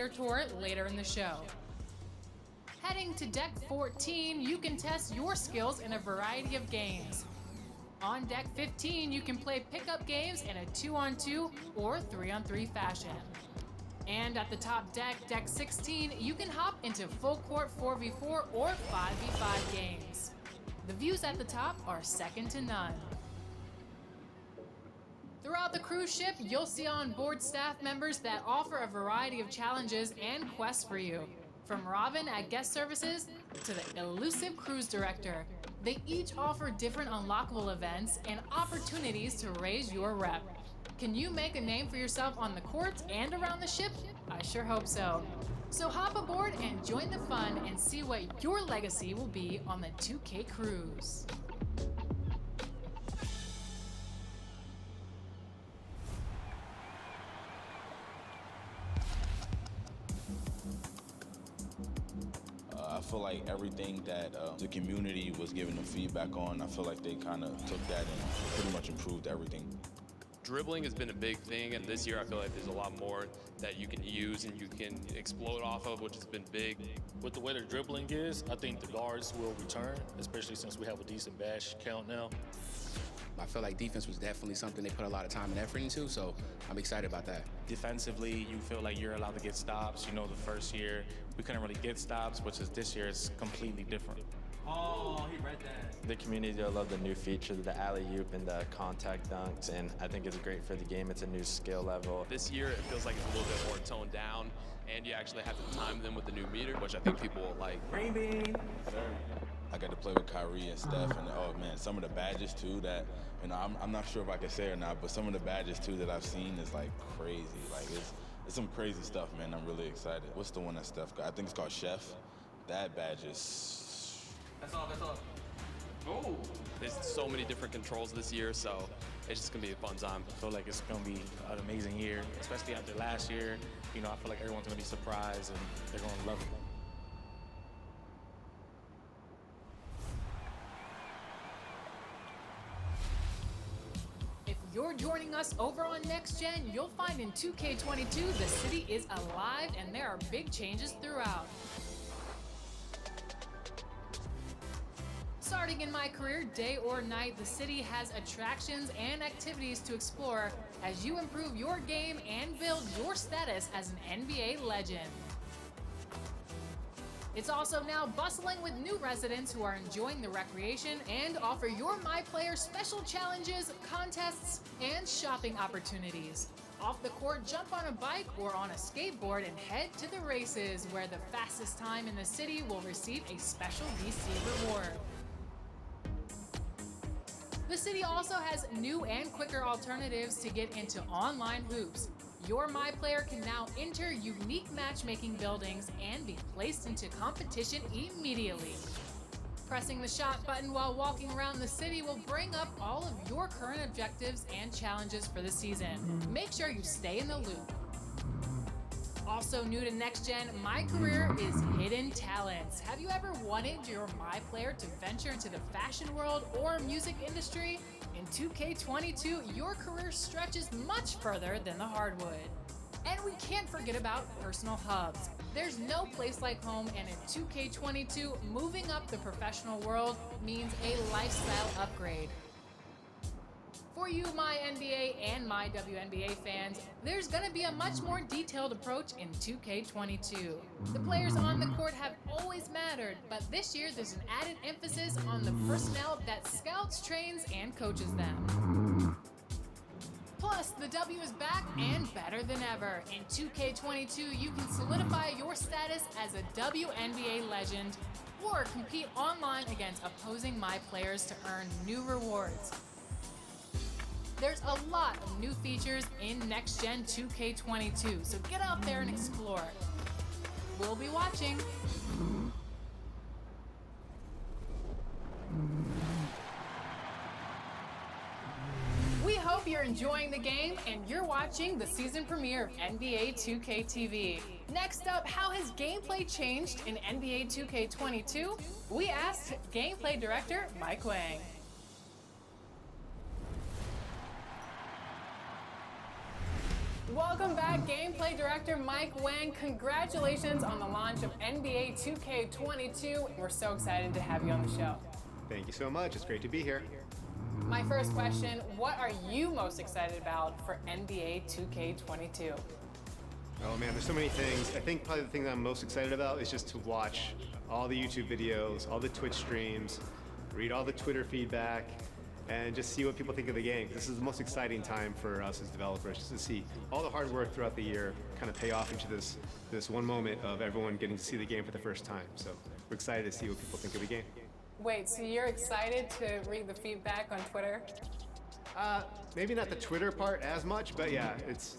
Simulator Tour later in the show. Heading to Deck 14, you can test your skills in a variety of games. On Deck 15, you can play pickup games in a 2-on-2 or 3-on-3 fashion. And at the top deck, Deck 16, you can hop into full court 4v4 or 5v5 games. The views at the top are second to none. Throughout the cruise ship, you'll see on-board staff members that offer a variety of challenges and quests for you. From Robin at Guest Services to the elusive cruise director, they each offer different unlockable events and opportunities to raise your rep. Can you make a name for yourself on the courts and around the ship? I sure hope so. So hop aboard and join the fun and see what your legacy will be on the 2K cruise. I feel like everything that the community was giving them feedback on, I feel like they kind of took that and pretty much improved everything. Dribbling has been a big thing, and this year I feel like there's a lot more that you can use and you can explode off of, which has been big. With the way the dribbling is, I think the guards will return, especially since we have a decent bash count now. I feel like defense was definitely something they put a lot of time and effort into, so I'm excited about that. Defensively, you feel like you're allowed to get stops. You know, the first year, we couldn't really get stops, which is this year is completely different. Oh, he read that. The community, I love the new features, the alley-oop and the contact dunks, and I think it's great for the game. It's a new skill level. This year, it feels like it's a little bit more toned down, and you actually have to time them with the new meter, which I think people will like. Green bean. I got to play with Kyrie and Steph, and oh man, some of the badges too that, you know, I'm not sure if I can say or not, but some of the badges too that I've seen is like crazy. Like it's some crazy stuff, man. I'm really excited. What's the one that Steph got? I think it's called Chef. That badge is... That's all. Oh. There's so many different controls this year, so it's just gonna be a fun time. I feel like it's gonna be an amazing year, especially after last year. You know, I feel like everyone's gonna be surprised and they're gonna love it. If you're joining us over on Next Gen, you'll find in 2K22 the city is alive and there are big changes throughout. Starting in my career, day or night, the city has attractions and activities to explore as you improve your game and build your status as an NBA legend. It's also now bustling with new residents who are enjoying the recreation and offer your MyPlayer special challenges, contests, and shopping opportunities. Off the court, jump on a bike or on a skateboard and head to the races, where the fastest time in the city will receive a special VC reward. The city also has new and quicker alternatives to get into online hoops. Your MyPlayer can now enter unique matchmaking buildings and be placed into competition immediately. Pressing the shot button while walking around the city will bring up all of your current objectives and challenges for the season. Make sure you stay in the loop. Also new to Next Gen, My Career is Hidden Talents. Have you ever wanted your MyPlayer to venture into the fashion world or music industry? In 2K22, your career stretches much further than the hardwood. And we can't forget about personal hubs. There's no place like home, and in 2K22, moving up the professional world means a lifestyle upgrade. For you, my NBA and my WNBA fans, there's gonna be a much more detailed approach in 2K22. The players on the court have always mattered, but this year there's an added emphasis on the personnel that scouts, trains, and coaches them. Plus, the W is back and better than ever. In 2K22, you can solidify your status as a WNBA legend or compete online against opposing MyPlayers to earn new rewards. There's a lot of new features in Next Gen 2K22, so get out there and explore. We'll be watching. We hope you're enjoying the game and you're watching the season premiere of NBA 2K TV. Next up, how has gameplay changed in NBA 2K22? We asked gameplay director Mike Wang. Welcome back, Gameplay Director Mike Wang. Congratulations on the launch of NBA 2K22. We're so excited to have you on the show. Thank you so much. It's great to be here. My first question, what are you most excited about for NBA 2K22? Oh man, there's so many things. I think probably the thing that I'm most excited about is just to watch all the YouTube videos, all the Twitch streams, read all the Twitter feedback, and just see what people think of the game. This is the most exciting time for us as developers, just to see all the hard work throughout the year kind of pay off into this one moment of everyone getting to see the game for the first time. So we're excited to see what people think of the game. Wait, so you're excited to read the feedback on Twitter? Maybe not the Twitter part as much, but yeah,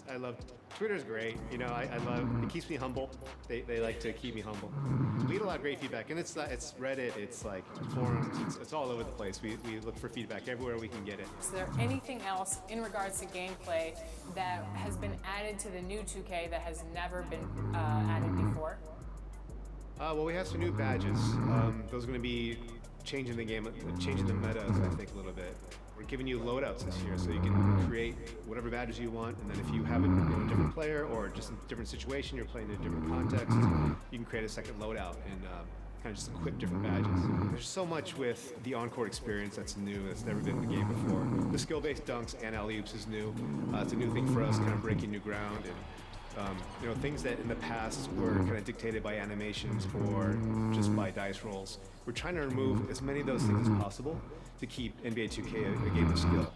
I love Twitter's great. You know, I love it. Keeps me humble. They like to keep me humble. We get a lot of great feedback, and it's Reddit, it's like forums, it's all over the place. We look for feedback everywhere we can get it. Is there anything else in regards to gameplay that has been added to the new 2K that has never been added before? Well, we have some new badges. Those are going to be changing the game, changing the metas, I think, a little bit. We're giving you loadouts this year, so you can create whatever badges you want, and then if you have a different player or just a different situation, you're playing in a different context, you can create a second loadout and kind of just equip different badges. There's so much with the on-court experience that's new, that's never been in the game before. The skill-based dunks and alley-oops is new. It's a new thing for us, kind of breaking new ground. And you know, things that in the past were kind of dictated by animations or just by dice rolls. We're trying to remove as many of those things as possible to keep NBA 2K a game of skill.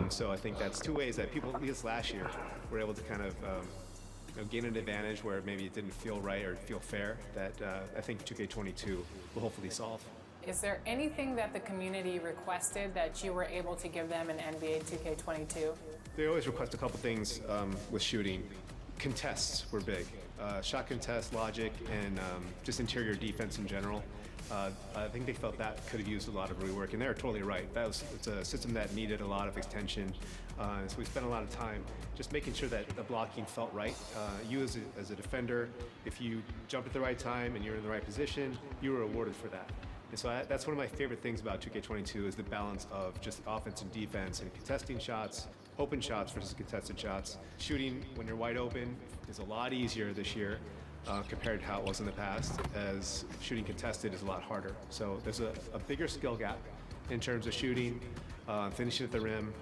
So I think that's two ways that people, at least last year, were able to kind of gain an advantage where maybe it didn't feel right or feel fair that I think 2K22 will hopefully solve. Is there anything that the community requested that you were able to give them in NBA 2K22? They always request a couple things with shooting. Contests were big. Shot contests, logic, and just interior defense in general. I think they felt that could have used a lot of rework, and they're totally right. It's a system that needed a lot of extension, so we spent a lot of time just making sure that the blocking felt right. You as a defender, if you jumped at the right time and you're in the right position, you were rewarded for that. And so that's one of my favorite things about 2K22 is the balance of just offense and defense and contesting shots, open shots versus contested shots. Shooting when you're wide open is a lot easier this year compared to how it was in the past, as shooting contested is a lot harder. So there's a bigger skill gap in terms of shooting, finishing at the rim.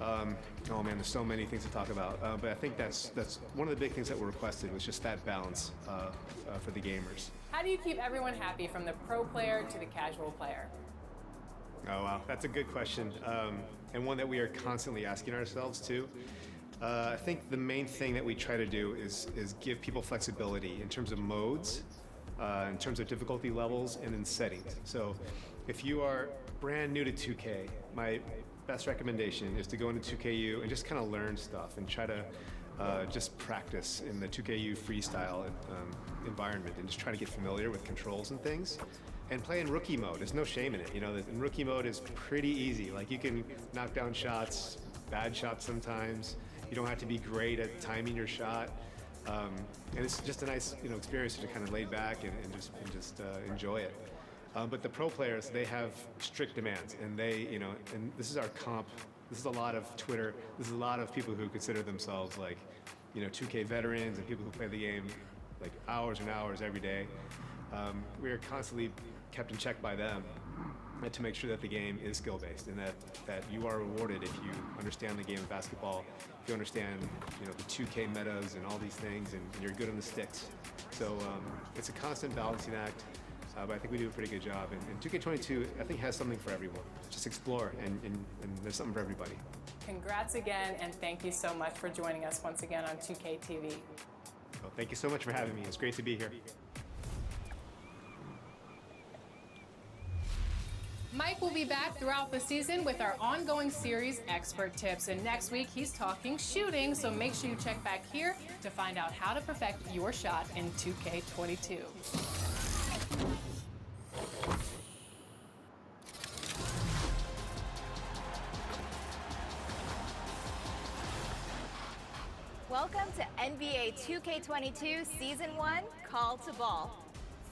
Oh man, there's so many things to talk about. But I think that's one of the big things that were requested was just that balance for the gamers. How do you keep everyone happy from the pro player to the casual player? Oh wow, that's a good question, and one that we are constantly asking ourselves too. I think the main thing that we try to do is give people flexibility in terms of modes, in terms of difficulty levels, and in settings. So if you are brand new to 2K, my best recommendation is to go into 2KU and just kind of learn stuff and try to just practice in the 2KU freestyle environment and just try to get familiar with controls and things. And play in rookie mode. There's no shame in it. You know, in rookie mode is pretty easy. Like you can knock down shots, bad shots sometimes. You don't have to be great at timing your shot. And it's just a nice, experience to kind of lay back and just enjoy it. But the pro players, they have strict demands, and and this is our comp. This is a lot of Twitter. This is a lot of people who consider themselves like, 2K veterans and people who play the game like hours and hours every day. We are constantly kept in check by them to make sure that the game is skill-based and that you are rewarded if you understand the game of basketball, if you understand the 2K metas and all these things, and you're good on the sticks. So it's a constant balancing act, but I think we do a pretty good job. And 2K22, I think, has something for everyone. Just explore, and there's something for everybody. Congrats again, and thank you so much for joining us once again on 2K TV. Well, thank you so much for having me. It's great to be here. Mike will be back throughout the season with our ongoing series, Expert Tips. And next week, he's talking shooting, so make sure you check back here to find out how to perfect your shot in 2K22. Welcome to NBA 2K22 Season 1, Call to Ball.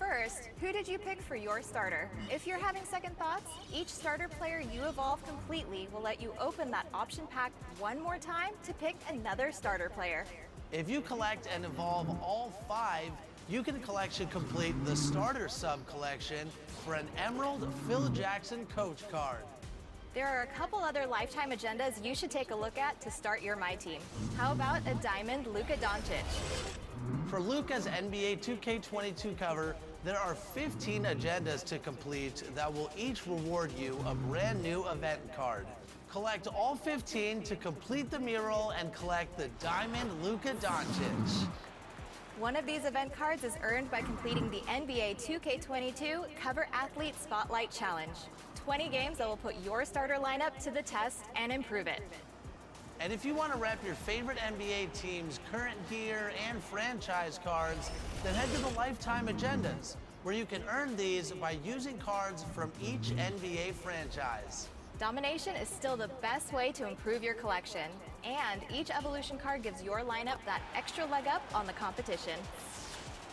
First, who did you pick for your starter? If you're having second thoughts, each starter player you evolve completely will let you open that option pack one more time to pick another starter player. If you collect and evolve all 5, you can collection complete the starter sub collection for an Emerald Phil Jackson coach card. There are a couple other lifetime agendas you should take a look at to start your My Team. How about a Diamond Luka Doncic? For Luka's NBA 2K22 cover, there are 15 agendas to complete that will each reward you a brand new event card. Collect all 15 to complete the mural and collect the Diamond Luka Doncic. One of these event cards is earned by completing the NBA 2K22 Cover Athlete Spotlight Challenge. 20 games that will put your starter lineup to the test and improve it. And if you want to rep your favorite NBA team's current gear and franchise cards, then head to the Lifetime Agendas, where you can earn these by using cards from each NBA franchise. Domination is still the best way to improve your collection, and each evolution card gives your lineup that extra leg up on the competition.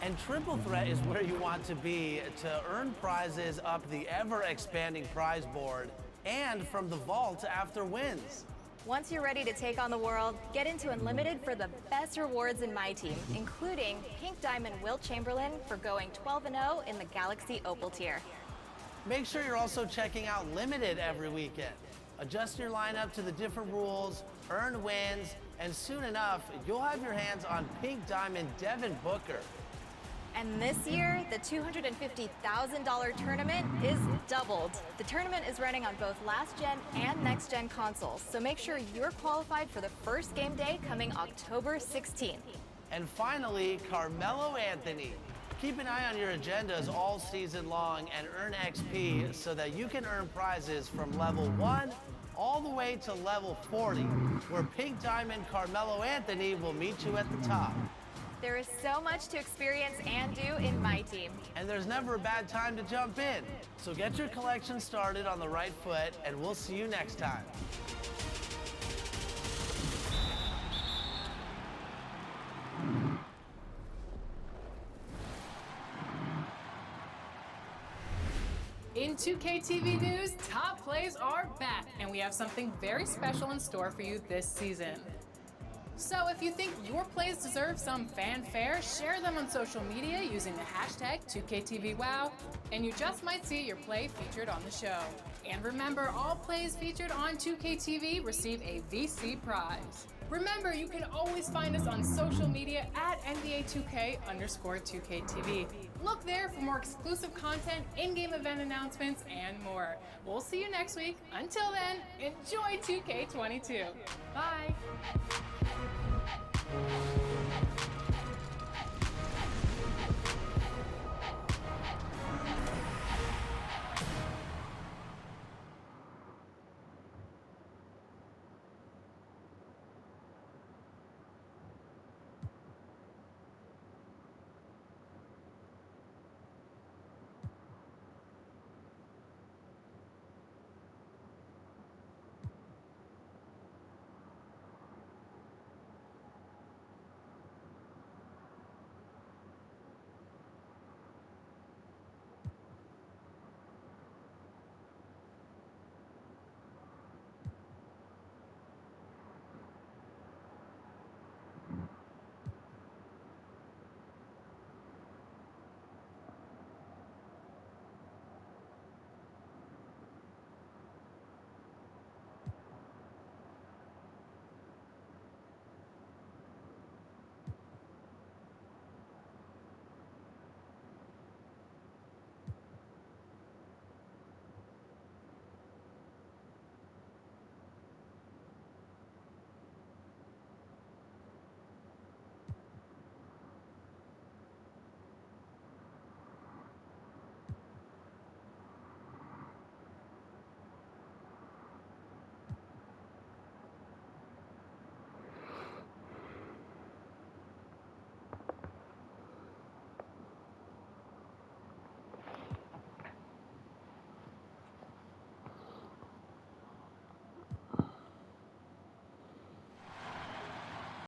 And Triple Threat is where you want to be to earn prizes up the ever-expanding prize board and from the vault after wins. Once you're ready to take on the world, get into Unlimited for the best rewards in My Team, including Pink Diamond Wilt Chamberlain for going 12-0 in the Galaxy Opal tier. Make sure you're also checking out Limited every weekend. Adjust your lineup to the different rules, earn wins, and soon enough, you'll have your hands on Pink Diamond Devin Booker. And this year, the $250,000 tournament is doubled. The tournament is running on both last-gen and next-gen consoles, so make sure you're qualified for the first game day coming October 16th. And finally, Carmelo Anthony. Keep an eye on your agendas all season long and earn XP so that you can earn prizes from level 1 all the way to level 40, where Pink Diamond Carmelo Anthony will meet you at the top. There is so much to experience and do in My Team. And there's never a bad time to jump in. So get your collection started on the right foot, and we'll see you next time. In 2K TV news, top plays are back, and we have something very special in store for you this season. So if you think your plays deserve some fanfare, share them on social media using the hashtag 2KTVWow, and you just might see your play featured on the show. And remember, all plays featured on 2KTV receive a VC prize. Remember, you can always find us on social media at NBA2K_2KTV. Look there for more exclusive content, in-game event announcements, and more. We'll see you next week. Until then, enjoy 2K22. Bye.